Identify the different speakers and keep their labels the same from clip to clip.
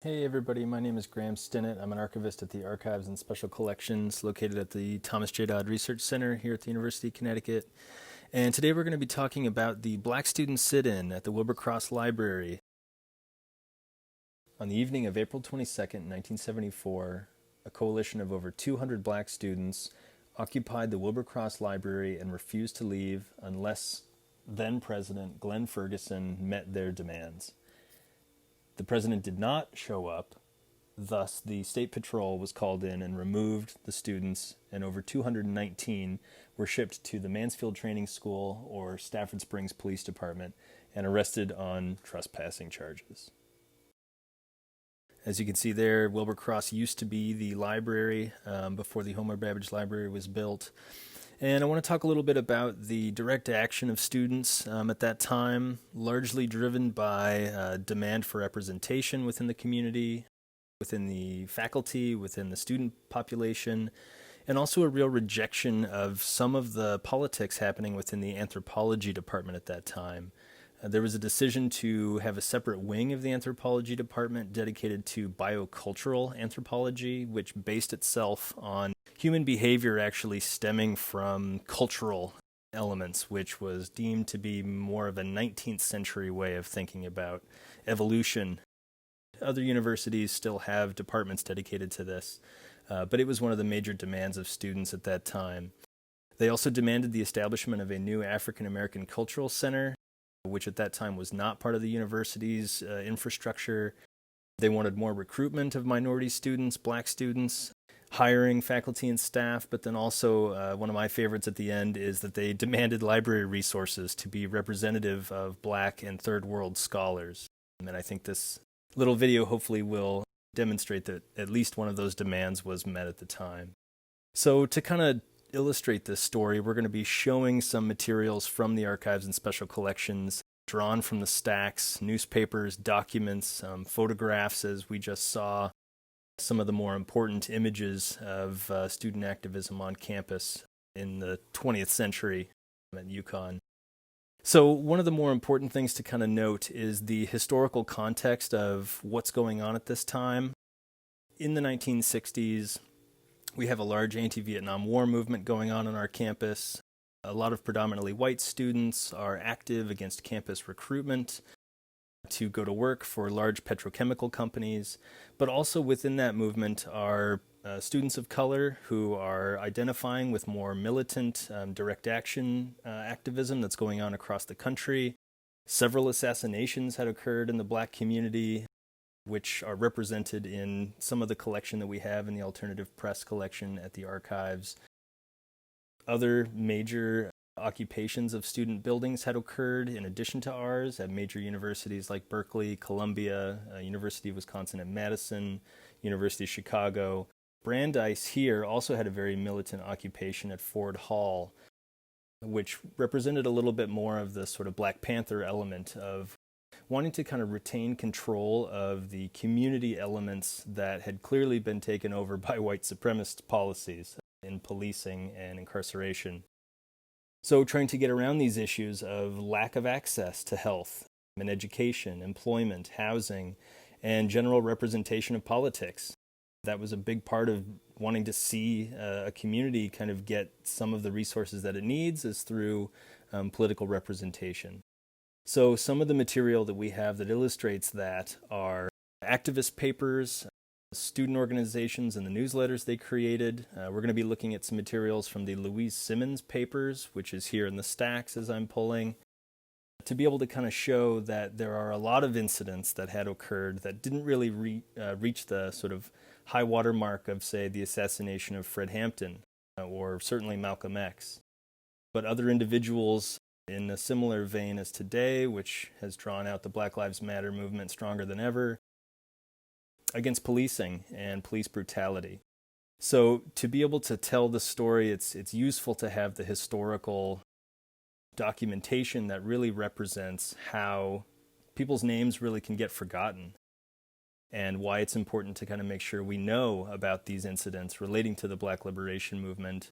Speaker 1: Hey everybody, my name is Graham Stinnett. I'm an archivist at the Archives and Special Collections located at the Thomas J. Dodd Research Center here at the University of Connecticut. And today we're going to be talking about the Black Student Sit-In at the Wilbur Cross Library. On the evening of April 22nd, 1974, a coalition of over 200 black students occupied the Wilbur Cross Library and refused to leave unless then-President Glenn Ferguson met their demands. The president did not show up, thus the State Patrol was called in and removed the students, and over 219 were shipped to the Mansfield Training School or Stafford Springs Police Department and arrested on trespassing charges. As you can see there, Wilbur Cross used to be the library before the Homer Babbage Library was built. And I want to talk a little bit about the direct action of students at that time, largely driven by demand for representation within the community, within the faculty, within the student population, and also a real rejection of some of the politics happening within the anthropology department at that time. There was a decision to have a separate wing of the anthropology department dedicated to biocultural anthropology, which based itself on human behavior actually stemming from cultural elements, which was deemed to be more of a 19th century way of thinking about evolution. Other universities still have departments dedicated to this, but it was one of the major demands of students at that time. They also demanded the establishment of a new African American Cultural Center, which at that time was not part of the university's infrastructure. They wanted more recruitment of minority students, black students, hiring faculty and staff, but then also one of my favorites at the end is that they demanded library resources to be representative of black and third world scholars. And I think this little video hopefully will demonstrate that at least one of those demands was met at the time. So to kind of illustrate this story, we're going to be showing some materials from the Archives and Special Collections, drawn from the stacks, newspapers, documents, photographs as we just saw, some of the more important images of student activism on campus in the 20th century at UConn. So one of the more important things to kind of note is the historical context of what's going on at this time. In the 1960s, we have a large anti-Vietnam War movement going on our campus. A lot of predominantly white students are active against campus recruitment to go to work for large petrochemical companies, but also within that movement are students of color who are identifying with more militant direct action activism that's going on across the country. Several assassinations had occurred in the black community, which are represented in some of the collection that we have in the alternative press collection at the archives. Other major occupations of student buildings had occurred in addition to ours at major universities like Berkeley, Columbia, University of Wisconsin at Madison, University of Chicago. Brandeis here also had a very militant occupation at Ford Hall, which represented a little bit more of the sort of Black Panther element of wanting to kind of retain control of the community elements that had clearly been taken over by white supremacist policies in policing and incarceration. So trying to get around these issues of lack of access to health and education, employment, housing, and general representation of politics. That was a big part of wanting to see a community kind of get some of the resources that it needs is through political representation. So some of the material that we have that illustrates that are activist papers, student organizations and the newsletters they created. We're going to be looking at some materials from the Louise Simmons papers, which is here in the stacks as I'm pulling, to be able to kind of show that there are a lot of incidents that had occurred that didn't really reach the sort of high water mark of, say, the assassination of Fred Hampton or certainly Malcolm X. But other individuals in a similar vein as today, which has drawn out the Black Lives Matter movement stronger than ever, against policing and police brutality. So to be able to tell the story, it's useful to have the historical documentation that really represents how people's names really can get forgotten and why it's important to kind of make sure we know about these incidents relating to the Black Liberation Movement.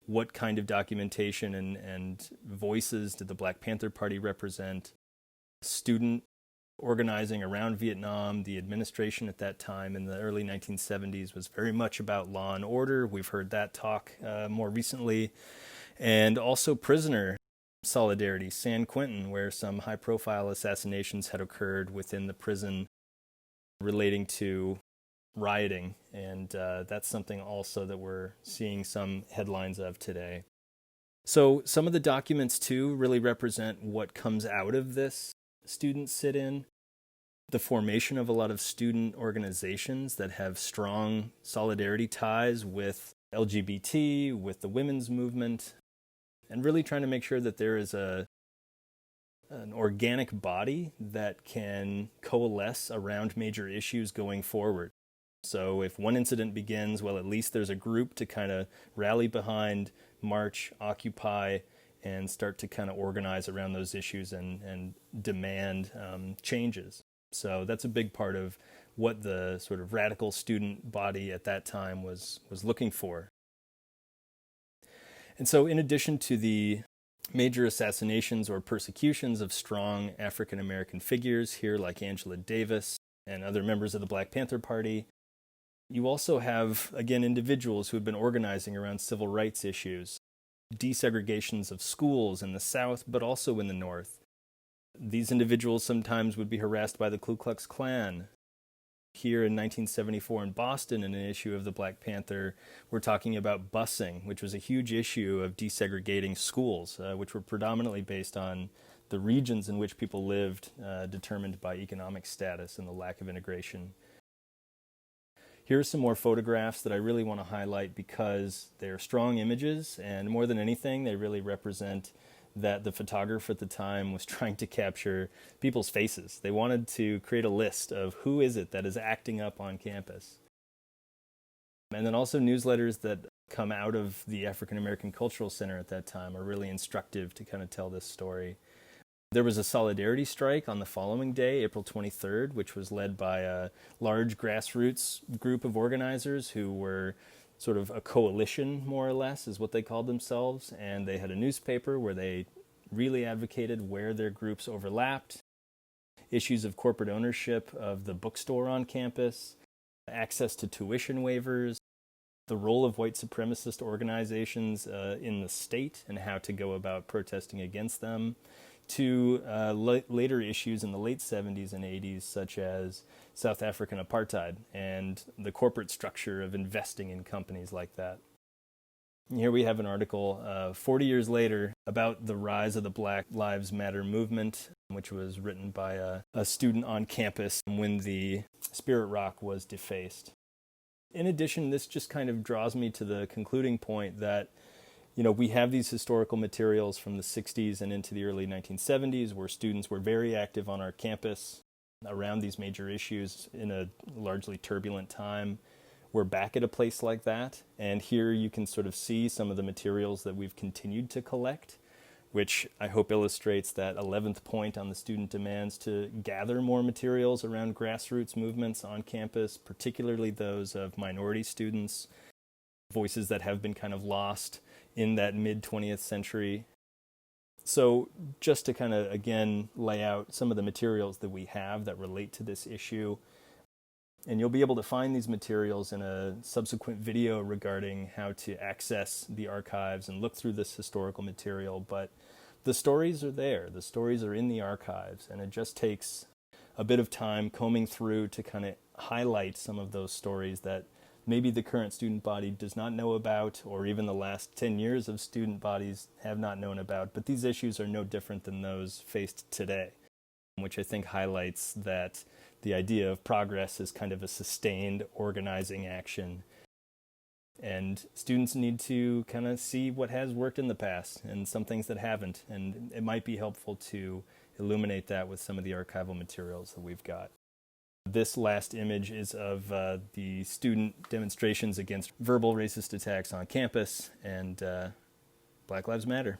Speaker 1: What kind of documentation and voices did the Black Panther Party represent? Student organizing around Vietnam. The administration at that time in the early 1970s was very much about law and order. We've heard that talk more recently. And also prisoner solidarity, San Quentin, where some high-profile assassinations had occurred within the prison relating to rioting. And that's something also that we're seeing some headlines of today. So some of the documents, too, really represent what comes out of this student sit-in. The formation of a lot of student organizations that have strong solidarity ties with LGBT, with the women's movement, and really trying to make sure that there is an organic body that can coalesce around major issues going forward. So if one incident begins, well, at least there's a group to kind of rally behind, march, occupy, and start to kind of organize around those issues and demand changes. So that's a big part of what the sort of radical student body at that time was looking for. And so in addition to the major assassinations or persecutions of strong African American figures here like Angela Davis and other members of the Black Panther Party, you also have, again, individuals who have been organizing around civil rights issues, desegregations of schools in the South, but also in the North. These individuals sometimes would be harassed by the Ku Klux Klan. Here in 1974 in Boston, in an issue of the Black Panther, we're talking about busing, which was a huge issue of desegregating schools, which were predominantly based on the regions in which people lived, determined by economic status and the lack of integration. Here are some more photographs that I really want to highlight because they're strong images, and more than anything, they really represent that the photographer at the time was trying to capture people's faces. They wanted to create a list of who is it that is acting up on campus. And then also newsletters that come out of the African American Cultural Center at that time are really instructive to kind of tell this story. There was a solidarity strike on the following day, April 23rd, which was led by a large grassroots group of organizers who were sort of a coalition, more or less, is what they called themselves. And they had a newspaper where they really advocated where their groups overlapped, issues of corporate ownership of the bookstore on campus, access to tuition waivers, the role of white supremacist organizations in the state and how to go about protesting against them, to later issues in the late 70s and 80s, such as South African apartheid and the corporate structure of investing in companies like that. And here we have an article 40 years later about the rise of the Black Lives Matter movement, which was written by a student on campus when the Spirit Rock was defaced. In addition, this just kind of draws me to the concluding point that we have these historical materials from the 60s and into the early 1970s where students were very active on our campus around these major issues in a largely turbulent time. We're back at a place like that, and here you can sort of see some of the materials that we've continued to collect, which I hope illustrates that 11th point on the student demands to gather more materials around grassroots movements on campus, particularly those of minority students, voices that have been kind of lost in that mid-20th century. So just to kind of, again, lay out some of the materials that we have that relate to this issue, and you'll be able to find these materials in a subsequent video regarding how to access the archives and look through this historical material, but the stories are there. The stories are in the archives, and it just takes a bit of time combing through to kind of highlight some of those stories that maybe the current student body does not know about, or even the last 10 years of student bodies have not known about. But these issues are no different than those faced today, which I think highlights that the idea of progress is kind of a sustained organizing action. And students need to kind of see what has worked in the past and some things that haven't. And it might be helpful to illuminate that with some of the archival materials that we've got. This last image is of the student demonstrations against verbal racist attacks on campus, and Black Lives Matter.